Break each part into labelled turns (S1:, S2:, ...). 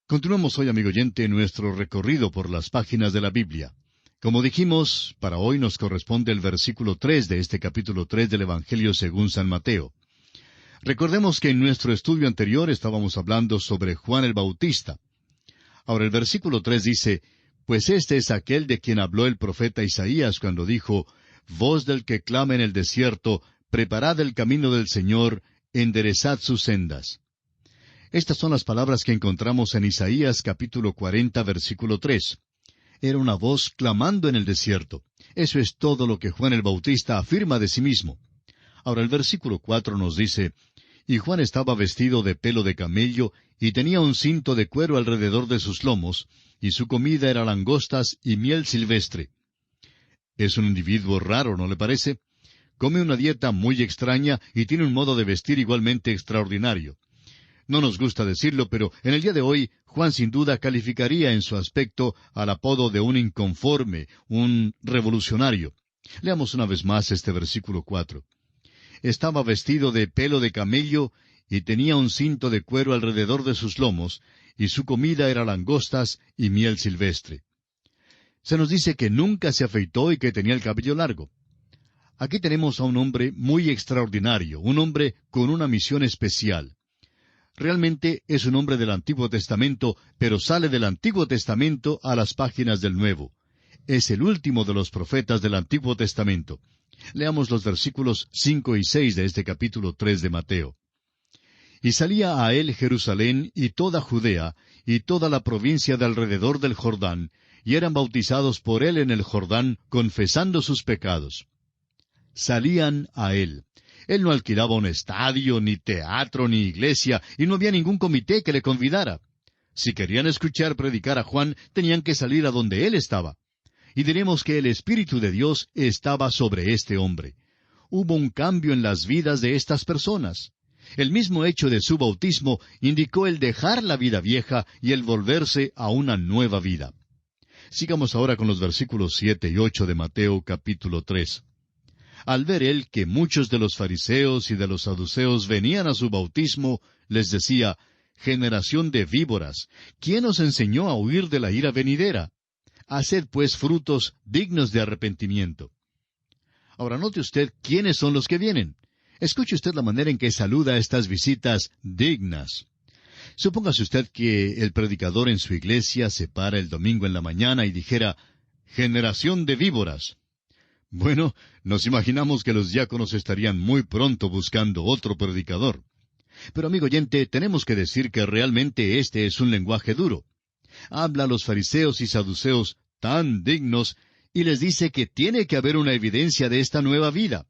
S1: Continuamos hoy, amigo oyente, nuestro recorrido por las páginas de la Biblia. Como dijimos, para hoy nos corresponde el versículo 3 de este capítulo 3 del Evangelio según San Mateo. Recordemos que en nuestro estudio anterior estábamos hablando sobre Juan el Bautista. Ahora el versículo 3 dice, «Pues este es aquel de quien habló el profeta Isaías cuando dijo, Voz del que clama en el desierto, preparad el camino del Señor, enderezad sus sendas». Estas son las palabras que encontramos en Isaías capítulo 40, versículo 3. Era una voz clamando en el desierto. Eso es todo lo que Juan el Bautista afirma de sí mismo. Ahora el versículo 4 nos dice, «Y Juan estaba vestido de pelo de camello, y tenía un cinto de cuero alrededor de sus lomos, y su comida era langostas y miel silvestre». Es un individuo raro, ¿no le parece? Come una dieta muy extraña y tiene un modo de vestir igualmente extraordinario. No nos gusta decirlo, pero en el día de hoy, Juan sin duda calificaría en su aspecto al apodo de un inconforme, un revolucionario. Leamos una vez más este versículo 4. «Estaba vestido de pelo de camello, y tenía un cinto de cuero alrededor de sus lomos, y su comida era langostas y miel silvestre». Se nos dice que nunca se afeitó y que tenía el cabello largo. Aquí tenemos a un hombre muy extraordinario, un hombre con una misión especial. Realmente es un hombre del Antiguo Testamento, pero sale del Antiguo Testamento a las páginas del Nuevo. Es el último de los profetas del Antiguo Testamento. Leamos los versículos 5 y 6 de este capítulo 3 de Mateo. «Y salía a él Jerusalén y toda Judea, y toda la provincia de alrededor del Jordán, y eran bautizados por él en el Jordán, confesando sus pecados». Salían a él. Él no alquilaba un estadio, ni teatro, ni iglesia, y no había ningún comité que le convidara. Si querían escuchar predicar a Juan, tenían que salir a donde él estaba. Y diremos que el Espíritu de Dios estaba sobre este hombre. Hubo un cambio en las vidas de estas personas. El mismo hecho de su bautismo indicó el dejar la vida vieja y el volverse a una nueva vida. Sigamos ahora con los versículos 7 y 8 de Mateo capítulo 3. Al ver él que muchos de los fariseos y de los saduceos venían a su bautismo, les decía, «Generación de víboras, ¿quién os enseñó a huir de la ira venidera? Haced pues frutos dignos de arrepentimiento». Ahora note usted quiénes son los que vienen. Escuche usted la manera en que saluda a estas visitas dignas. Supóngase usted que el predicador en su iglesia se para el domingo en la mañana y dijera, «Generación de víboras». Bueno, nos imaginamos que los diáconos estarían muy pronto buscando otro predicador. Pero, amigo oyente, tenemos que decir que realmente este es un lenguaje duro. Habla a los fariseos y saduceos tan dignos y les dice que tiene que haber una evidencia de esta nueva vida.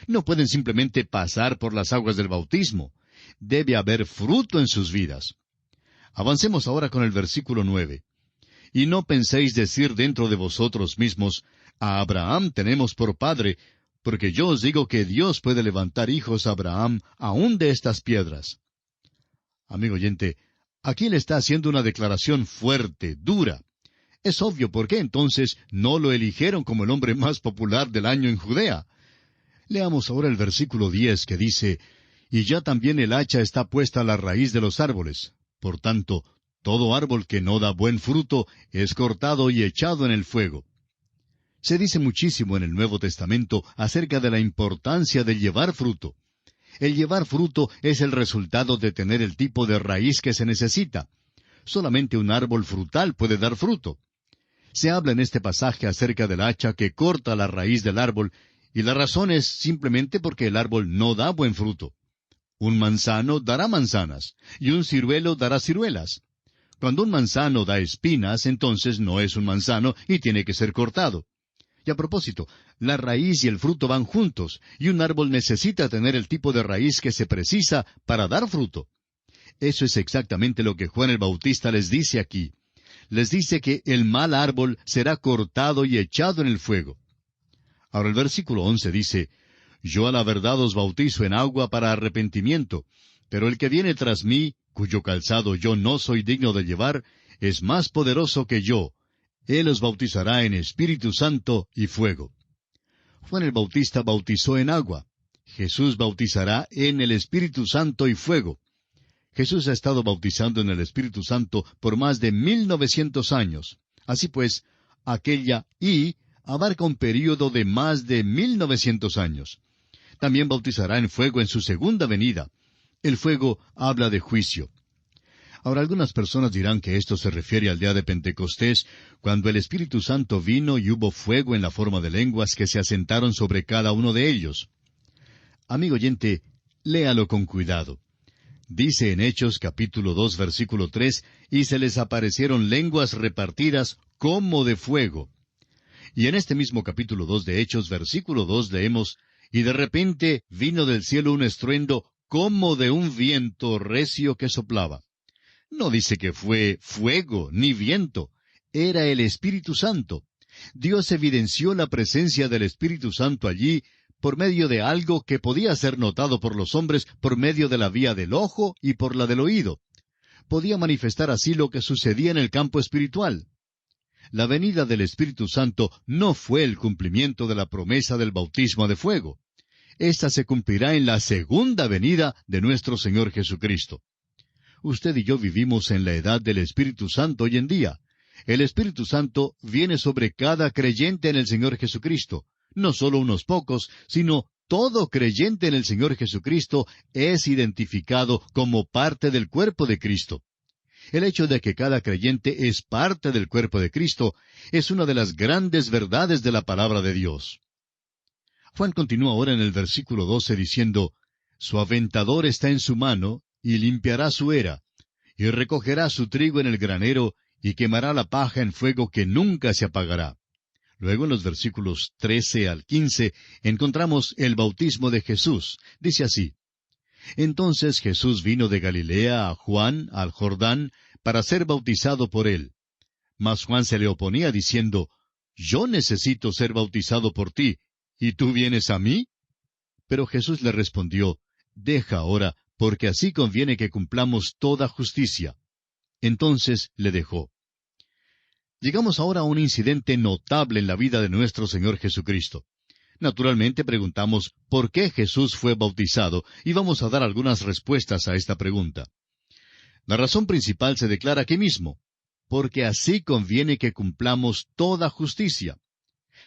S1: No pueden simplemente pasar por las aguas del bautismo. Debe haber fruto en sus vidas. Avancemos ahora con el versículo 9. «Y no penséis decir dentro de vosotros mismos, a Abraham tenemos por padre, porque yo os digo que Dios puede levantar hijos a Abraham aún de estas piedras». Amigo oyente, aquí le está haciendo una declaración fuerte, dura. Es obvio por qué entonces no lo eligieron como el hombre más popular del año en Judea. Leamos ahora el versículo 10 que dice, «Y ya también el hacha está puesta a la raíz de los árboles. Por tanto, todo árbol que no da buen fruto es cortado y echado en el fuego». Se dice muchísimo en el Nuevo Testamento acerca de la importancia de llevar fruto. El llevar fruto es el resultado de tener el tipo de raíz que se necesita. Solamente un árbol frutal puede dar fruto. Se habla en este pasaje acerca del hacha que corta la raíz del árbol, y la razón es simplemente porque el árbol no da buen fruto. Un manzano dará manzanas, y un ciruelo dará ciruelas. Cuando un manzano da espinas, entonces no es un manzano y tiene que ser cortado. Y a propósito, la raíz y el fruto van juntos, y un árbol necesita tener el tipo de raíz que se precisa para dar fruto. Eso es exactamente lo que Juan el Bautista les dice aquí. Les dice que el mal árbol será cortado y echado en el fuego. Ahora el versículo 11 dice, «Yo a la verdad os bautizo en agua para arrepentimiento, pero el que viene tras mí, cuyo calzado yo no soy digno de llevar, es más poderoso que yo. Él os bautizará en Espíritu Santo y fuego». Juan el Bautista bautizó en agua. Jesús bautizará en el Espíritu Santo y fuego. Jesús ha estado bautizando en el Espíritu Santo por más de 1900 años. Así pues, aquella "y" abarca un período de más de 1900 años. También bautizará en fuego en su segunda venida. El fuego habla de juicio. Ahora, algunas personas dirán que esto se refiere al día de Pentecostés, cuando el Espíritu Santo vino y hubo fuego en la forma de lenguas que se asentaron sobre cada uno de ellos. Amigo oyente, léalo con cuidado. Dice en Hechos capítulo 2 versículo 3, y se les aparecieron lenguas repartidas como de fuego. Y en este mismo capítulo 2 de Hechos versículo 2 leemos, y de repente vino del cielo un estruendo como de un viento recio que soplaba. No dice que fue fuego ni viento, era el Espíritu Santo. Dios evidenció la presencia del Espíritu Santo allí por medio de algo que podía ser notado por los hombres por medio de la vía del ojo y por la del oído. Podía manifestar así lo que sucedía en el campo espiritual. La venida del Espíritu Santo no fue el cumplimiento de la promesa del bautismo de fuego. Esta se cumplirá en la segunda venida de nuestro Señor Jesucristo. Usted y yo vivimos en la edad del Espíritu Santo hoy en día. El Espíritu Santo viene sobre cada creyente en el Señor Jesucristo. No solo unos pocos, sino todo creyente en el Señor Jesucristo es identificado como parte del cuerpo de Cristo. El hecho de que cada creyente es parte del cuerpo de Cristo es una de las grandes verdades de la palabra de Dios. Juan continúa ahora en el versículo 12 diciendo, «Su aventador está en su mano, y limpiará su era, y recogerá su trigo en el granero, y quemará la paja en fuego que nunca se apagará». Luego en los versículos 13 al 15 encontramos el bautismo de Jesús. Dice así, «Entonces Jesús vino de Galilea a Juan, al Jordán, para ser bautizado por él. Mas Juan se le oponía diciendo, «Yo necesito ser bautizado por ti, ¿y tú vienes a mí?» Pero Jesús le respondió, «Deja ahora, porque así conviene que cumplamos toda justicia». Entonces le dejó. Llegamos ahora a un incidente notable en la vida de nuestro Señor Jesucristo. Naturalmente preguntamos por qué Jesús fue bautizado, y vamos a dar algunas respuestas a esta pregunta. La razón principal se declara aquí mismo, porque así conviene que cumplamos toda justicia.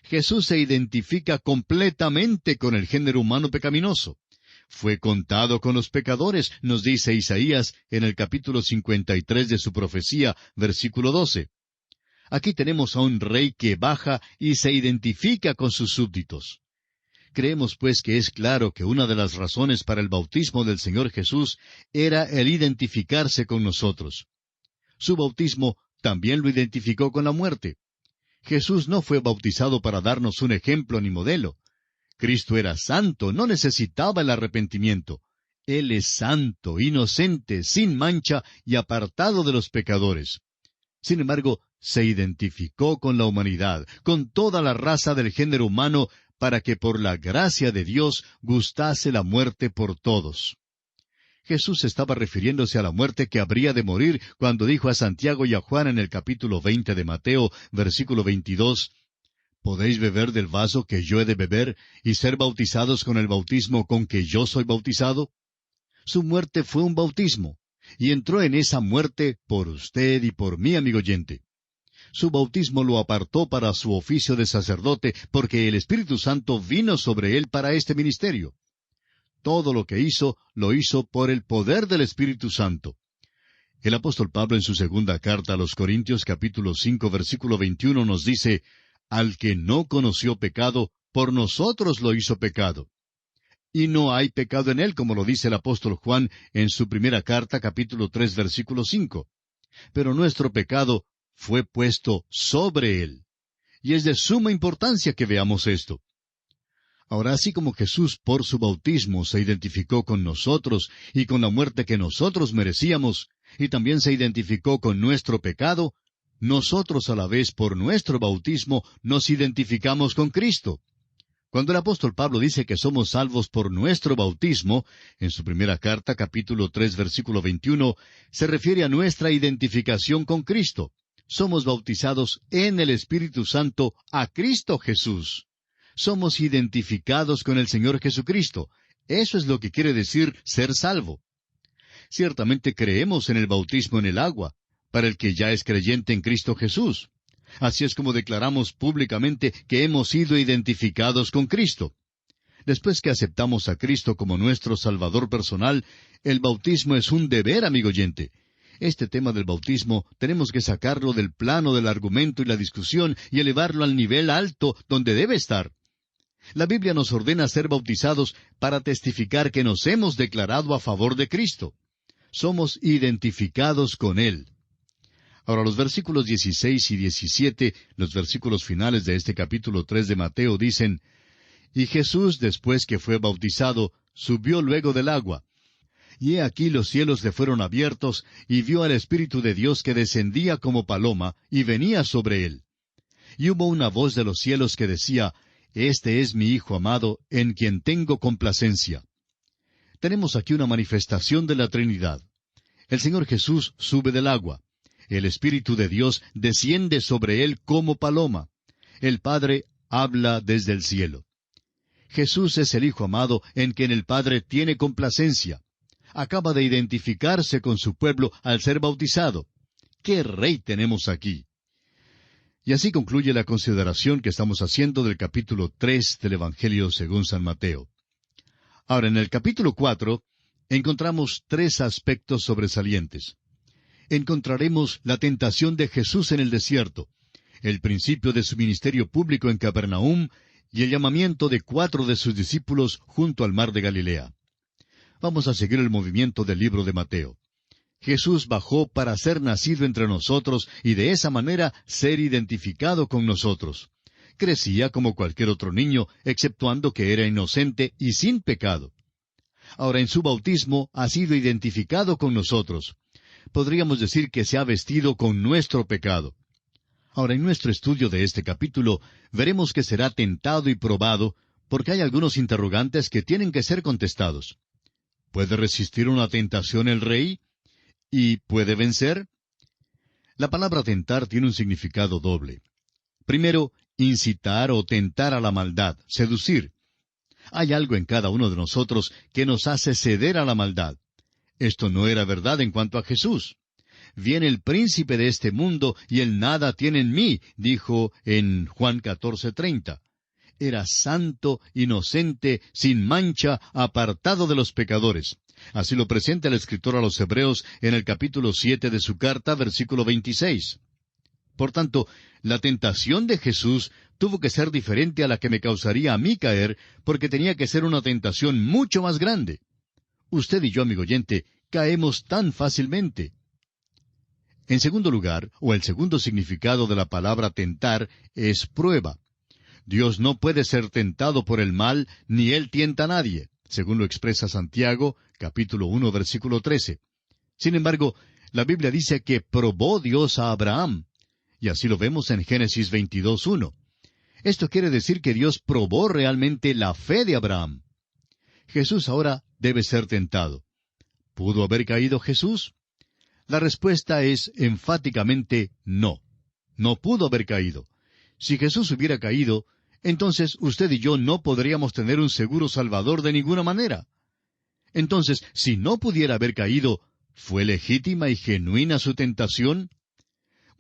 S1: Jesús se identifica completamente con el género humano pecaminoso. Fue contado con los pecadores, nos dice Isaías en el capítulo 53 de su profecía, versículo 12. Aquí tenemos a un rey que baja y se identifica con sus súbditos. Creemos pues que es claro que una de las razones para el bautismo del Señor Jesús era el identificarse con nosotros. Su bautismo también lo identificó con la muerte. Jesús no fue bautizado para darnos un ejemplo ni modelo. Cristo era santo, no necesitaba el arrepentimiento. Él es santo, inocente, sin mancha y apartado de los pecadores. Sin embargo, se identificó con la humanidad, con toda la raza del género humano, para que por la gracia de Dios gustase la muerte por todos. Jesús estaba refiriéndose a la muerte que habría de morir cuando dijo a Santiago y a Juan en el capítulo 20 de Mateo, versículo 22, «¿Podéis beber del vaso que yo he de beber y ser bautizados con el bautismo con que yo soy bautizado?» Su muerte fue un bautismo, y entró en esa muerte por usted y por mí, amigo oyente. Su bautismo lo apartó para su oficio de sacerdote, porque el Espíritu Santo vino sobre él para este ministerio. Todo lo que hizo, lo hizo por el poder del Espíritu Santo. El apóstol Pablo en su segunda carta a los Corintios capítulo 5 versículo 21 nos dice, «Al que no conoció pecado, por nosotros lo hizo pecado». Y no hay pecado en él, como lo dice el apóstol Juan en su primera carta capítulo 3 versículo 5. Pero nuestro pecado fue puesto sobre él. Y es de suma importancia que veamos esto. Ahora, así como Jesús por su bautismo se identificó con nosotros y con la muerte que nosotros merecíamos, y también se identificó con nuestro pecado, nosotros a la vez por nuestro bautismo nos identificamos con Cristo. Cuando el apóstol Pablo dice que somos salvos por nuestro bautismo, en su primera carta, capítulo 3, versículo 21, se refiere a nuestra identificación con Cristo. Somos bautizados en el Espíritu Santo a Cristo Jesús. Somos identificados con el Señor Jesucristo. Eso es lo que quiere decir ser salvo. ciertamente creemos en el bautismo en el agua, para el que ya es creyente en Cristo Jesús. Así es como declaramos públicamente que hemos sido identificados con Cristo. Después que aceptamos a Cristo como nuestro Salvador personal, el bautismo es un deber, amigo oyente. Este tema del bautismo tenemos que sacarlo del plano del argumento y la discusión y elevarlo al nivel alto donde debe estar. La Biblia nos ordena ser bautizados para testificar que nos hemos declarado a favor de Cristo. Somos identificados con Él. Ahora, los versículos 16 y 17, los versículos finales de este capítulo 3 de Mateo, dicen: Y Jesús, después que fue bautizado, subió luego del agua. Y he aquí los cielos le fueron abiertos, y vio al Espíritu de Dios que descendía como paloma, y venía sobre él. Y hubo una voz de los cielos que decía: Este es mi Hijo amado, en quien tengo complacencia. Tenemos aquí una manifestación de la Trinidad. El Señor Jesús sube del agua. El Espíritu de Dios desciende sobre él como paloma. El Padre habla desde el cielo. Jesús es el Hijo amado en quien el Padre tiene complacencia. Acaba de identificarse con su pueblo al ser bautizado. ¡Qué rey tenemos aquí! Y así concluye la consideración que estamos haciendo del capítulo 3 del Evangelio según San Mateo. Ahora, en el capítulo 4, encontramos tres aspectos sobresalientes. Encontraremos la tentación de Jesús en el desierto, el principio de su ministerio público en Capernaum y el llamamiento de 4 de sus discípulos junto al mar de Galilea. Vamos a seguir el movimiento del libro de Mateo. Jesús bajó para ser nacido entre nosotros y de esa manera ser identificado con nosotros. Crecía como cualquier otro niño, exceptuando que era inocente y sin pecado. Ahora en su bautismo ha sido identificado con nosotros. Podríamos decir que se ha vestido con nuestro pecado. Ahora en nuestro estudio de este capítulo veremos que será tentado y probado, porque hay algunos interrogantes que tienen que ser contestados. ¿Puede resistir una tentación el rey? ¿Y puede vencer? La palabra tentar tiene un significado doble. Primero, incitar o tentar a la maldad, seducir. Hay algo en cada uno de nosotros que nos hace ceder a la maldad. Esto no era verdad en cuanto a Jesús. Viene el príncipe de este mundo y él nada tiene en mí, dijo en Juan 14:30. Era santo, inocente, sin mancha, apartado de los pecadores. Así lo presenta el escritor a los Hebreos en el capítulo 7 de su carta, versículo 26. Por tanto, la tentación de Jesús tuvo que ser diferente a la que me causaría a mí caer, porque tenía que ser una tentación mucho más grande. Usted y yo, amigo oyente, caemos tan fácilmente. En segundo lugar, o el segundo significado de la palabra tentar, es prueba. Dios no puede ser tentado por el mal, ni Él tienta a nadie, según lo expresa Santiago, capítulo 1, versículo 13. Sin embargo, la Biblia dice que probó Dios a Abraham, y así lo vemos en Génesis 22:1. Esto quiere decir que Dios probó realmente la fe de Abraham. Jesús ahora debe ser tentado. ¿Pudo haber caído Jesús? La respuesta es enfáticamente no. No pudo haber caído. Si Jesús hubiera caído, entonces usted y yo no podríamos tener un seguro Salvador de ninguna manera. Entonces, si no pudiera haber caído, ¿fue legítima y genuina su tentación?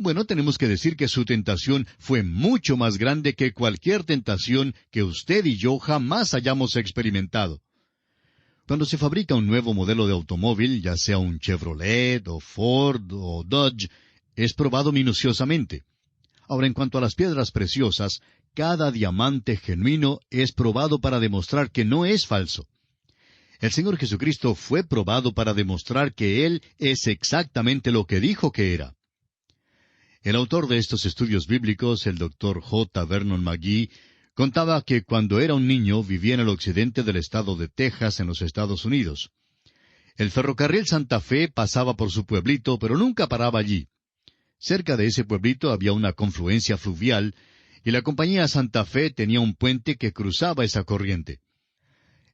S1: Bueno, tenemos que decir que su tentación fue mucho más grande que cualquier tentación que usted y yo jamás hayamos experimentado. Cuando se fabrica un nuevo modelo de automóvil, ya sea un Chevrolet, o Ford, o Dodge, es probado minuciosamente. Ahora, en cuanto a las piedras preciosas, cada diamante genuino es probado para demostrar que no es falso. El Señor Jesucristo fue probado para demostrar que Él es exactamente lo que dijo que era. El autor de estos estudios bíblicos, el Dr. J. Vernon McGee, contaba que cuando era un niño vivía en el occidente del estado de Texas, en los Estados Unidos. El ferrocarril Santa Fe pasaba por su pueblito, pero nunca paraba allí. Cerca de ese pueblito había una confluencia fluvial, y la compañía Santa Fe tenía un puente que cruzaba esa corriente.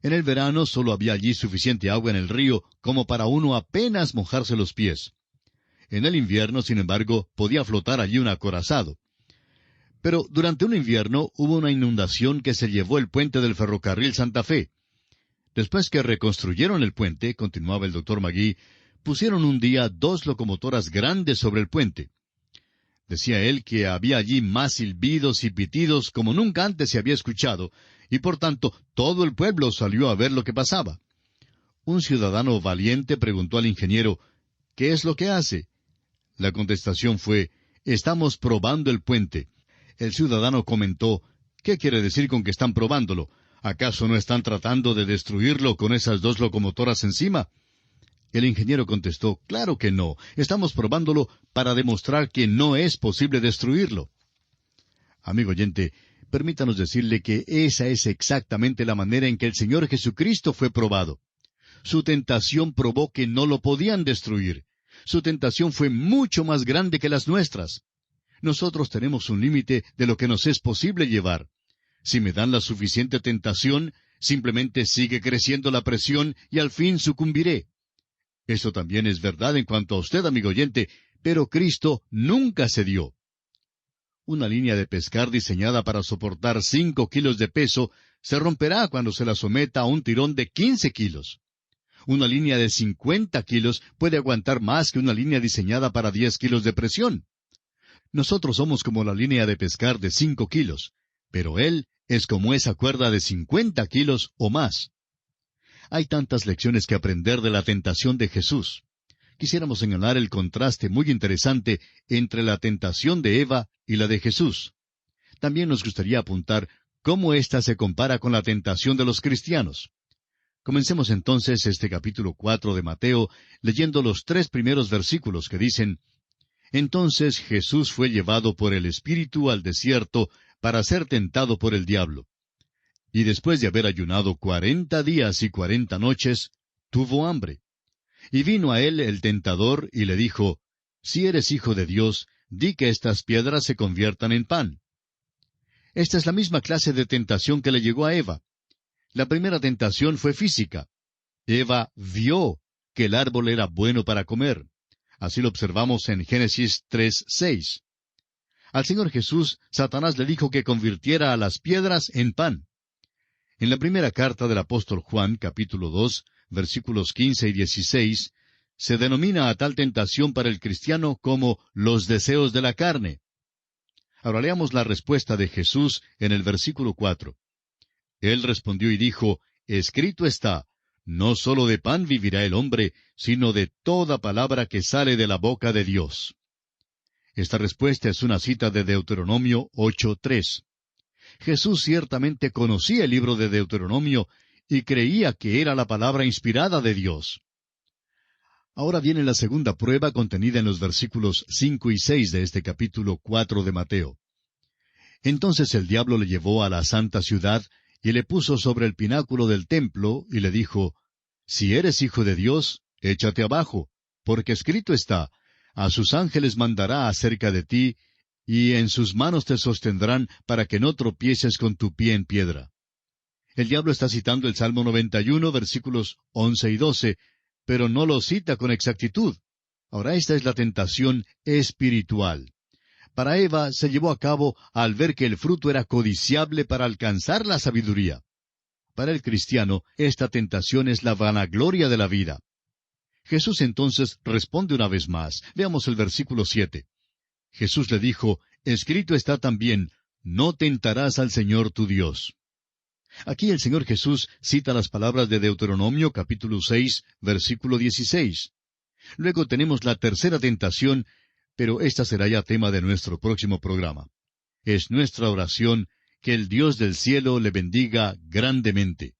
S1: En el verano solo había allí suficiente agua en el río como para uno apenas mojarse los pies. En el invierno, sin embargo, podía flotar allí un acorazado. Pero durante un invierno hubo una inundación que se llevó el puente del ferrocarril Santa Fe. Después que reconstruyeron el puente, continuaba el Dr. McGee, pusieron un día 2 locomotoras grandes sobre el puente. Decía él que había allí más silbidos y pitidos como nunca antes se había escuchado, y por tanto todo el pueblo salió a ver lo que pasaba. Un ciudadano valiente preguntó al ingeniero, ¿qué es lo que hace? La contestación fue, estamos probando el puente. El ciudadano comentó, ¿qué quiere decir con que están probándolo? ¿Acaso no están tratando de destruirlo con esas 2 locomotoras encima? El ingeniero contestó, claro que no, estamos probándolo para demostrar que no es posible destruirlo. Amigo oyente, permítanos decirle que esa es exactamente la manera en que el Señor Jesucristo fue probado. Su tentación probó que no lo podían destruir. Su tentación fue mucho más grande que las nuestras. Nosotros tenemos un límite de lo que nos es posible llevar. Si me dan la suficiente tentación, simplemente sigue creciendo la presión y al fin sucumbiré. Eso también es verdad en cuanto a usted, amigo oyente, pero Cristo nunca cedió. Una línea de pescar diseñada para soportar 5 kilos de peso se romperá cuando se la someta a un tirón de 15 kilos. Una línea de 50 kilos puede aguantar más que una línea diseñada para 10 kilos de presión. Nosotros somos como la línea de pescar de 5 kilos, pero Él es como esa cuerda de 50 kilos o más. Hay tantas lecciones que aprender de la tentación de Jesús. Quisiéramos señalar el contraste muy interesante entre la tentación de Eva y la de Jesús. También nos gustaría apuntar cómo ésta se compara con la tentación de los cristianos. Comencemos entonces este capítulo 4 de Mateo, leyendo los 3 primeros versículos que dicen, Entonces Jesús fue llevado por el Espíritu al desierto para ser tentado por el diablo. Y después de haber ayunado 40 días y 40 noches, tuvo hambre. Y vino a él el tentador y le dijo, Si eres hijo de Dios, di que estas piedras se conviertan en pan. Esta es la misma clase de tentación que le llegó a Eva. La primera tentación fue física. Eva vio que el árbol era bueno para comer. Así lo observamos en Génesis 3:6. Al Señor Jesús, Satanás le dijo que convirtiera a las piedras en pan. En la primera carta del apóstol Juan, capítulo 2, versículos 15 y 16, se denomina a tal tentación para el cristiano como los deseos de la carne. Ahora leamos la respuesta de Jesús en el versículo 4. Él respondió y dijo, Escrito está, no sólo de pan vivirá el hombre, sino de toda palabra que sale de la boca de Dios. Esta respuesta es una cita de Deuteronomio 8:3. Jesús ciertamente conocía el libro de Deuteronomio y creía que era la palabra inspirada de Dios. Ahora viene la segunda prueba contenida en los versículos 5 y 6 de este capítulo 4 de Mateo. Entonces el diablo le llevó a la santa ciudad y le puso sobre el pináculo del templo y le dijo, Si eres hijo de Dios, échate abajo, porque escrito está, a sus ángeles mandará acerca de ti, y en sus manos te sostendrán para que no tropieces con tu pie en piedra. El diablo está citando el Salmo 91, versículos 11 y 12, pero no lo cita con exactitud. Ahora esta es la tentación espiritual. Para Eva se llevó a cabo al ver que el fruto era codiciable para alcanzar la sabiduría. Para el cristiano, esta tentación es la vanagloria de la vida. Jesús entonces responde una vez más. Veamos el versículo 7. Jesús le dijo, Escrito está también, no tentarás al Señor tu Dios. Aquí el Señor Jesús cita las palabras de Deuteronomio capítulo 6, versículo 16. Luego tenemos la tercera tentación, pero esta será ya tema de nuestro próximo programa. Es nuestra oración que el Dios del cielo le bendiga grandemente.